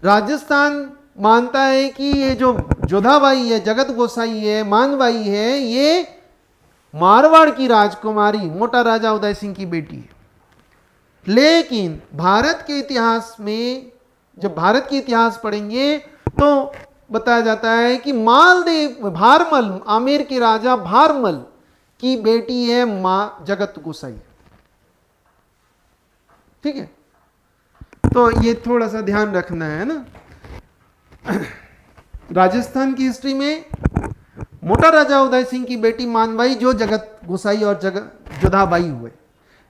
राजस्थान मानता है कि ये जो जोधाबाई है, जगत गोसाई है, मानवाई है, ये मारवाड़ की राजकुमारी मोटा राजा उदय सिंह की बेटी है। लेकिन भारत के इतिहास में, जब भारत के इतिहास पढ़ेंगे तो बताया जाता है कि मालदेव, भारमल, आमेर के राजा भारमल की बेटी है मां जगत गोसाई। ठीक है, तो ये थोड़ा सा ध्यान रखना है ना। राजस्थान की हिस्ट्री में मोटा राजा उदय सिंह की बेटी मानवाई जो जगत गोसाई और जोधाबाई हुए,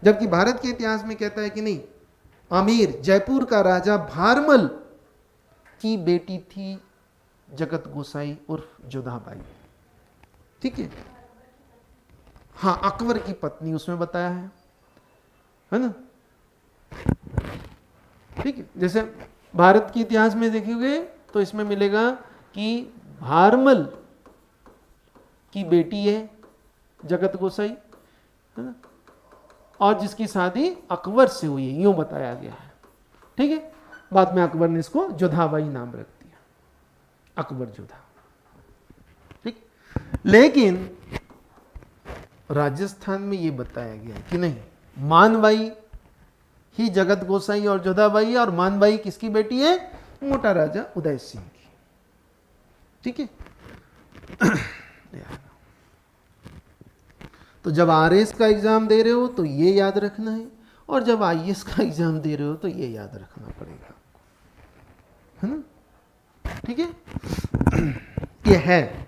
जबकि भारत के इतिहास में कहता है कि नहीं, आमेर, जयपुर का राजा भारमल की बेटी थी जगत गोसाई उर्फ जोधाबाई। ठीक है, हाँ, अकबर की पत्नी उसमें बताया है ना। ठीक है, जैसे भारत के इतिहास में देखोगे तो इसमें मिलेगा कि भारमल की बेटी है जगत गोसाई, है ना, और जिसकी शादी अकबर से हुई है, यूं बताया गया है। ठीक है, बाद में अकबर ने इसको जोधाबाई नाम रख दिया, अकबर जोधा। ठीक, लेकिन राजस्थान में ये बताया गया कि नहीं, मानवाई ही जगत गोसाई और जोधाबाई है, और मानवाई किसकी बेटी है? मोटा राजा उदय सिंह की। ठीक है, तो जब आरएस का एग्जाम दे रहे हो तो ये याद रखना है, और जब आईएएस का एग्जाम दे रहे हो तो ये याद रखना पड़ेगा, है ना। ठीक है, ये है,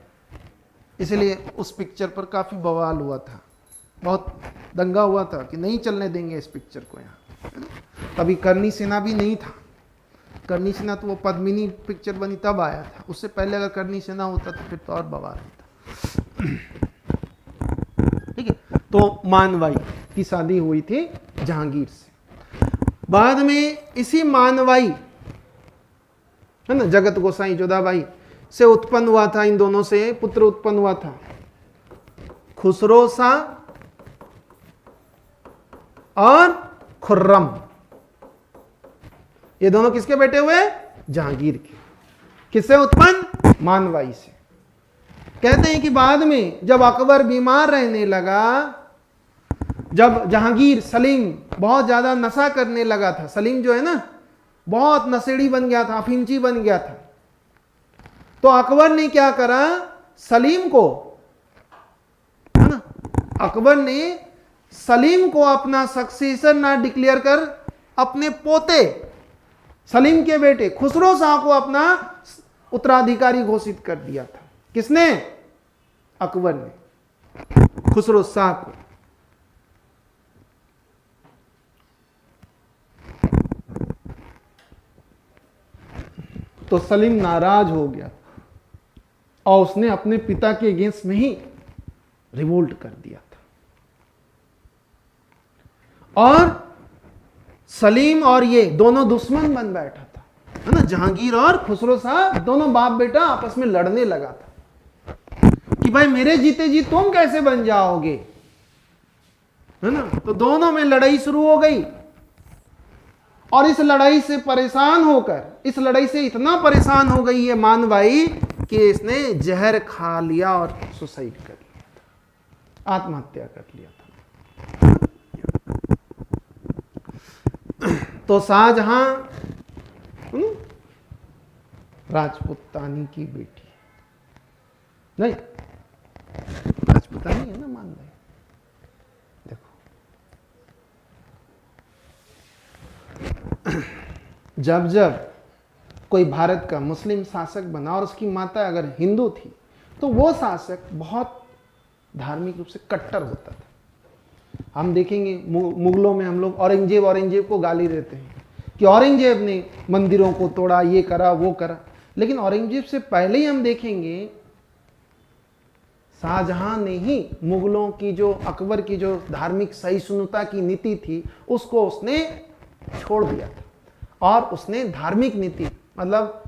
इसलिए उस पिक्चर पर काफी बवाल हुआ था, बहुत दंगा हुआ था कि नहीं चलने देंगे इस पिक्चर को यहाँ। कभी करनी सेना भी नहीं था, करनी सेना तो वो पद्मिनी पिक्चर बनी तब आया था, उससे पहले अगर करनी सेना होता तो फिर तो और बवाल होता। ठीक है, तो मानवाई की शादी हुई थी जहांगीर से। बाद में इसी मानवाई, है ना, जगत गोसाई जोधाबाई से उत्पन्न हुआ था, इन दोनों से पुत्र उत्पन्न हुआ था, खुसरो शाह और खुर्रम। ये दोनों किसके बेटे हुए? जहांगीर के। किससे उत्पन्न? मानवाई से। कहते हैं कि बाद में जब अकबर बीमार रहने लगा, जब जहांगीर, सलीम बहुत ज्यादा नशा करने लगा था, सलीम जो है ना बहुत नशेड़ी बन गया था, अफीमची बन गया था, तो अकबर ने क्या करा, सलीम को, है ना, अकबर ने सलीम को अपना सक्सेसर ना डिक्लेयर कर अपने पोते सलीम के बेटे खुसरो शाह को अपना उत्तराधिकारी घोषित कर दिया था। किसने? अकबर ने खुसरो शाह को। तो सलीम नाराज हो गया और उसने अपने पिता के अगेंस्ट में ही रिवोल्ट कर दिया था। और सलीम और ये दोनों दुश्मन बन बैठा था, है ना। जहांगीर और खुसरो शाह दोनों बाप बेटा आपस में लड़ने लगा था कि भाई मेरे जीते जी तुम कैसे बन जाओगे, है ना। तो दोनों में लड़ाई शुरू हो गई और इस लड़ाई से परेशान होकर, इस लड़ाई से इतना परेशान हो गई है मान भाई कि इसने जहर खा लिया और सुसाइड कर लिया था, आत्महत्या कर लिया था। तो शाहजहां राजपूतानी की बेटी, नहीं राजपूतानी है ना मान भाई, देखो जब जब कोई भारत का मुस्लिम शासक बना और उसकी माता अगर हिंदू थी तो वो शासक बहुत धार्मिक रूप से कट्टर होता था। हम देखेंगे मुगलों में हम लोग औरंगजेब को गाली देते हैं कि औरंगजेब ने मंदिरों को तोड़ा, ये करा वो करा, लेकिन औरंगजेब से पहले ही हम देखेंगे शाहजहां ने ही मुगलों की जो, अकबर की जो धार्मिक सहिष्णुता की नीति थी उसको उसने छोड़ दिया था और उसने धार्मिक नीति मतलब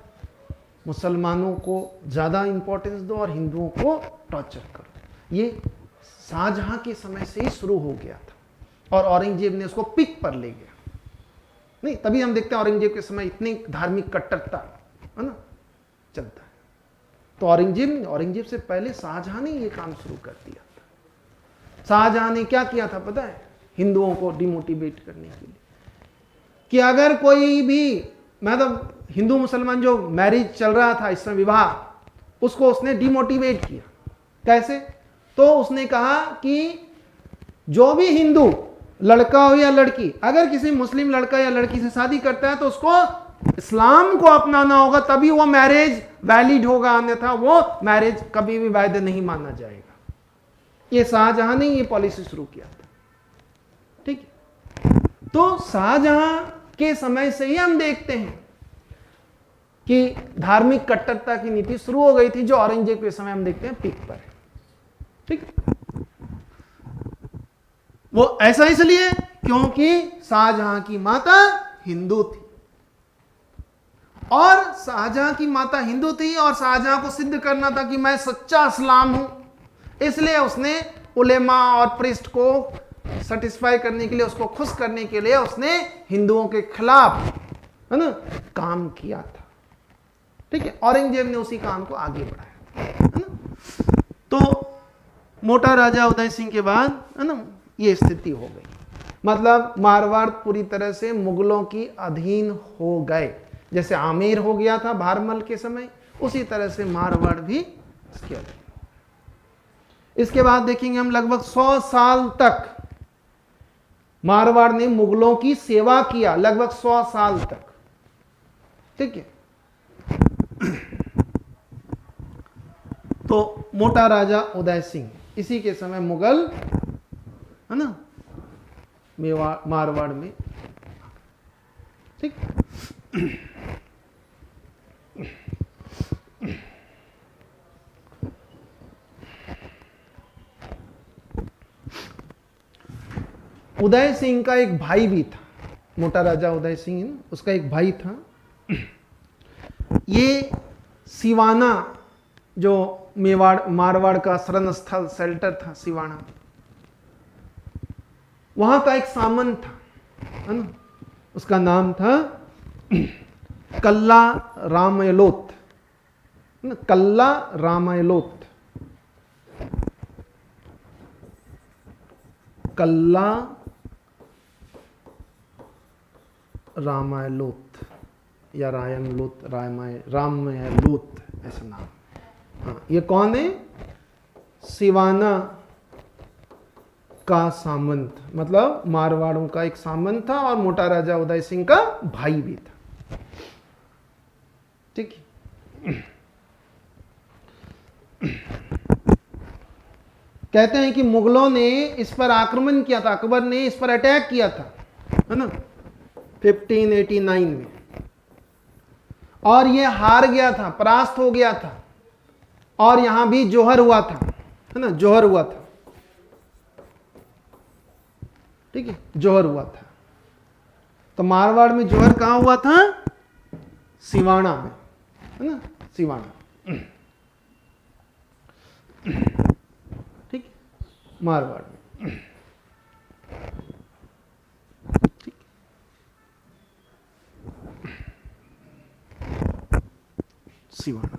मुसलमानों को ज्यादा इंपॉर्टेंस दो और हिंदुओं को टॉर्चर करो, ये शाहजहां के समय से ही शुरू हो गया था और औरंगजेब ने उसको पीक पर ले गया। नहीं, तभी हम देखते हैं औरंगजेब के समय इतनी धार्मिक कट्टरता, है ना, चलता है। तो औरंगजेब से पहले शाहजहां ने ये काम शुरू कर दिया था। शाहजहां ने क्या किया था पता है? हिंदुओं को डिमोटिवेट करने के लिए कि अगर कोई भी मतलब हिंदू मुसलमान जो मैरिज चल रहा था इस समय विवाह, उसको उसने डिमोटिवेट किया। कैसे? तो उसने कहा कि जो भी हिंदू लड़का हो या लड़की अगर किसी मुस्लिम लड़का या लड़की से शादी करता है तो उसको इस्लाम को अपनाना होगा, तभी वो मैरिज वैलिड होगा, अन्यथा वो मैरिज कभी भी वैध नहीं माना जाएगा। ये शाहजहां ने ये पॉलिसी शुरू किया था। ठीक है, तो शाहजहां के समय से ही हम देखते हैं कि धार्मिक कट्टरता की नीति शुरू हो गई थी, जो औरंगजेब के समय हम देखते हैं पीक पर है। ठीक, वो ऐसा इसलिए क्योंकि शाहजहां की माता हिंदू थी और शाहजहां की माता हिंदू थी और शाहजहां को सिद्ध करना था कि मैं सच्चा इस्लाम हूं, इसलिए उसने उलेमा और प्रिस्ट को सेटिस्फाई करने के लिए, उसको खुश करने के लिए उसने हिंदुओं के खिलाफ, है ना, काम किया था। ठीक है, औरंगजेब ने उसी काम को आगे बढ़ाया, है ना। तो मोटा राजा उदय सिंह के बाद, है ना, ये स्थिति हो गई, मतलब मारवाड़ पूरी तरह से मुगलों की अधीन हो गए। जैसे आमेर हो गया था भारमल के समय, उसी तरह से मारवाड़ भी इसके अधीन। इसके बाद देखेंगे हम लगभग 100 साल तक मारवाड़ ने मुगलों की सेवा किया, लगभग 100 साल तक। ठीक है, तो मोटा राजा उदय सिंह इसी के समय मुगल, है ना, मारवाड़ में। ठीक, उदय सिंह का एक भाई भी था, मोटा राजा उदय सिंह, उसका एक भाई था। ये सिवाना, जो मारवाड़ का शरण स्थल शेल्टर था सिवाना, वहां का एक सामंत था, है ना, उसका नाम था कल्ला रामयलोत, कल्ला रामयलोत, कल्ला रामायलोत या रामयलोत ऐसा नाम। हाँ, ये कौन है? सिवाना का सामंत, मतलब मारवाड़ों का एक सामंत था और मोटा राजा उदय सिंह का भाई भी था। ठीक है। कहते हैं कि मुगलों ने इस पर आक्रमण किया था, अकबर ने इस पर अटैक किया था, है ना, 1589 में, और ये हार गया था, परास्त हो गया था, और यहां भी जोहर हुआ था, है ना, जोहर हुआ था, ठीक है, जोहर हुआ था। तो मारवाड़ में जोहर कहां हुआ था? सिवाना में, है ना, सिवाना, ठीक, मारवाड़ में, ठीक। सिवाना।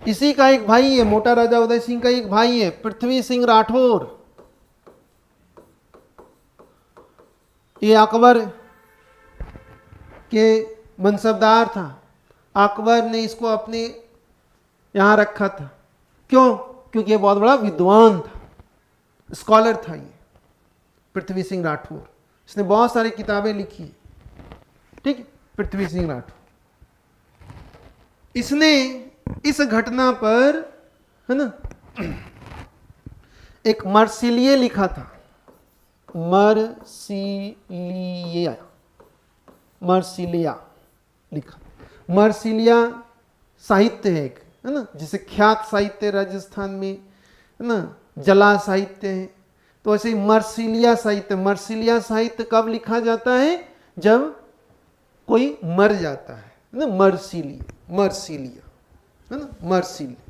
इसी का एक भाई है, मोटा राजा उदय सिंह का एक भाई है, पृथ्वी सिंह राठौर। ये अकबर के मनसबदार था। अकबर ने इसको अपने यहां रखा था। क्यों? क्योंकि ये बहुत बड़ा विद्वान था, स्कॉलर था ये पृथ्वी सिंह राठौर। इसने बहुत सारी किताबें लिखी, ठीक है, पृथ्वी सिंह राठौर। इसने इस घटना पर, है ना, एक मर्सिलिये लिखा था, मर्सिलिया, मर्सिलिया लिखा। मर्सिलिया साहित्य है एक, है ना, जिसे ख्यात साहित्य राजस्थान में, है ना, जला साहित्य है, तो ऐसे मर्सिलिया साहित्य। मर्सिलिया साहित्य कब लिखा जाता है? जब कोई मर जाता है ना, मर्सिलिया, मर्सिलिया, है ना, मर्सिलिया।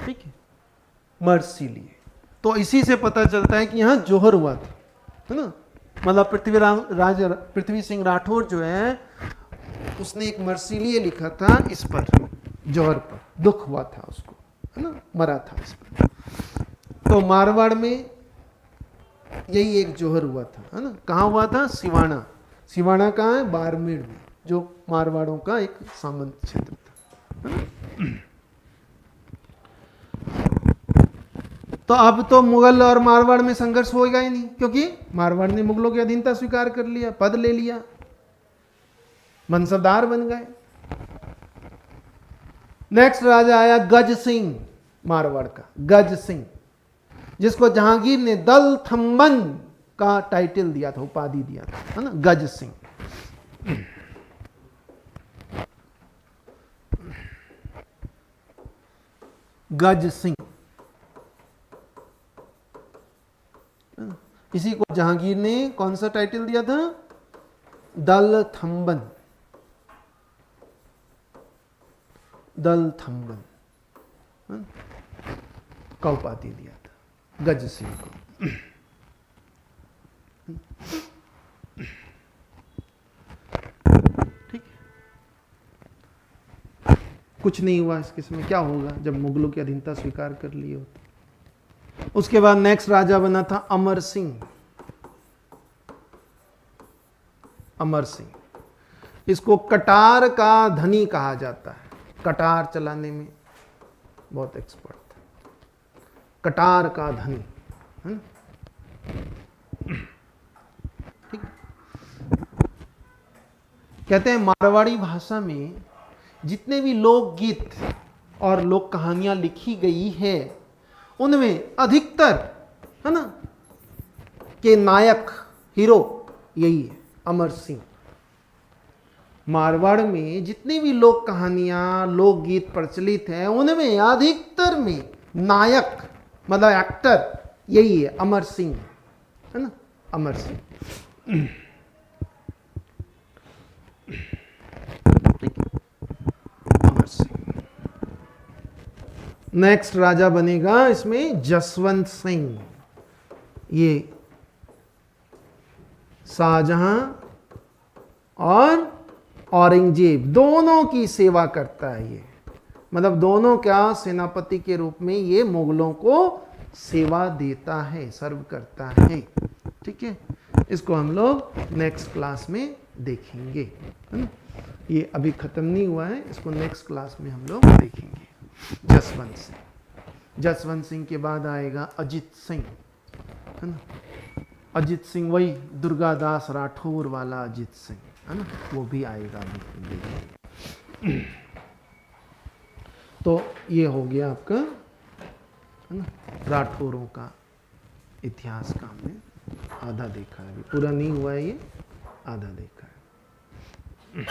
ठीक है, मर्सिलिया। तो इसी से पता चलता है कि यहां जोहर हुआ था, है ना, मतलब पृथ्वी सिंह राठौर जो है, उसने एक मर्सिलिया लिखा था इस पर, जोहर पर, दुख हुआ था उसको, है ना, मरा था इस पर। तो मारवाड़ में यही एक जोहर हुआ था, है ना। कहाँ हुआ था? सिवाना। सिवाना कहाँ है? बाड़मेर में, जो मारवाड़ों का एक सामंत क्षेत्र था, है ना? तो अब तो मुगल और मारवाड़ में संघर्ष होगा ही नहीं, क्योंकि मारवाड़ ने मुगलों की अधीनता स्वीकार कर लिया, पद ले लिया, मनसबदार बन गए। नेक्स्ट राजा आया गज सिंह, मारवाड़ का गज सिंह, जिसको जहांगीर ने दल थम्बन का टाइटल दिया था, उपाधि दिया था, है ना, गज सिंह। गज सिंह, इसी को जहांगीर ने कौन सा टाइटल दिया था? दल थम्बन, दल थम्बन का उपाधि दिया था गज सिंह को। ठीक, कुछ नहीं हुआ इस केस में। क्या होगा जब मुगलों की अधीनता स्वीकार कर ली हो? उसके बाद नेक्स्ट राजा बना था अमर सिंह। अमर सिंह, इसको कटार का धनी कहा जाता है, कटार चलाने में बहुत एक्सपर्ट था, कटार का धनी, है? ठीक। कहते हैं मारवाड़ी भाषा में जितने भी लोकगीत और लोक कहानियां लिखी गई है, उनमें अधिकतर, है ना, के नायक, हीरो यही है, अमर सिंह। मारवाड़ में जितनी भी लोक कहानियां, लोकगीत प्रचलित हैं, उनमें अधिकतर में नायक, मतलब एक्टर, यही है, अमर सिंह, है ना, अमर सिंह। ठीक है, अमर सिंह। नेक्स्ट राजा बनेगा इसमें जसवंत सिंह। ये शाहजहां और औरंगजेब दोनों की सेवा करता है ये, मतलब दोनों क्या, सेनापति के रूप में ये मुगलों को सेवा देता है, सर्व करता है। ठीक है, इसको हम लोग नेक्स्ट क्लास में देखेंगे, है ना। ये अभी खत्म नहीं हुआ है, इसको नेक्स्ट क्लास में हम लोग देखेंगे। जसवंत सिंह, जसवंत सिंह के बाद आएगा अजित सिंह। है ना। अजीत सिंह वही दुर्गादास राठौर वाला अजीत सिंह, है ना, वो भी आएगा अभी। तो ये हो गया आपका, है ना, राठौरों का इतिहास का हमने आधा देखा है, अभी पूरा नहीं हुआ है, ये आधा देखा है।